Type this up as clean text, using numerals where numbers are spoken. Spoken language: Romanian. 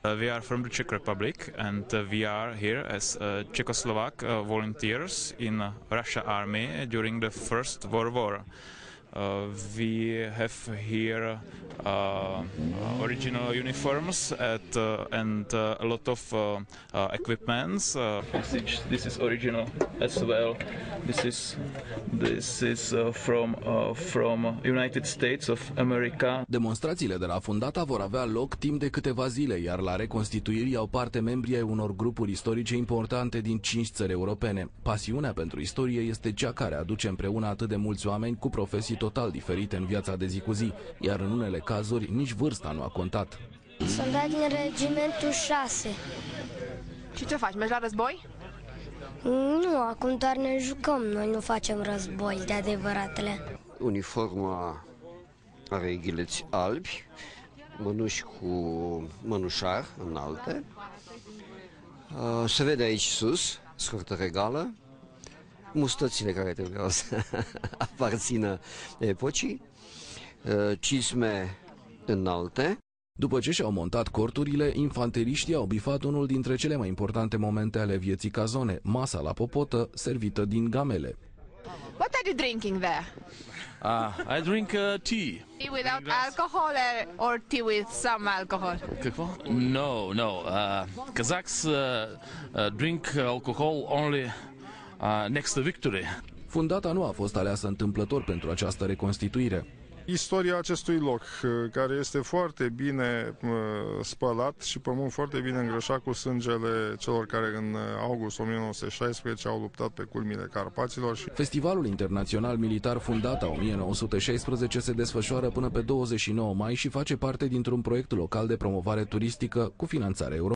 We are from the Czech Republic, and we are here as Czechoslovak volunteers in Russia army during the First World War. We have here original uniforms and a lot of equipments. This is original as well. This is from United States of America. Demonstrațiile de la Fundata vor avea loc timp de câteva zile, iar la reconstituiri au parte membrii ai unor grupuri istorice importante din 5 țări europene. Pasiunea pentru istorie este cea care aduce împreună atât de mulți oameni cu profesii total diferite în viața de zi cu zi, iar în unele cazuri nici vârsta nu a contat. Soldat din regimentul 6. Și ce faci? Mergi la război? Nu, acum doar ne jucăm, noi nu facem război de adevăratele. Uniforma are ghileți albi, mănuși cu mănușar înalte. Se vede aici sus, scurtă regală, mustățile care trebuiau să aparțină epocii, cisme înalte. După ce și-au montat corturile, infanteriștii au bifat unul dintre cele mai importante momente ale vieții cazone, masa la popotă, servită din gamele. What are you drinking there? I drink tea. Tea without alcohol or tea with some alcohol? No. Kazakhs drink alcohol only next to victory. Fundata nu a fost aleasă întâmplător pentru această reconstituire. Istoria acestui loc, care este foarte bine spălat și pământ foarte bine îngrășat cu sângele celor care în august 1916 au luptat pe culmile Carpaților. Festivalul Internațional Militar Fundata 1916 se desfășoară până pe 29 mai și face parte dintr-un proiect local de promovare turistică cu finanțare europeană.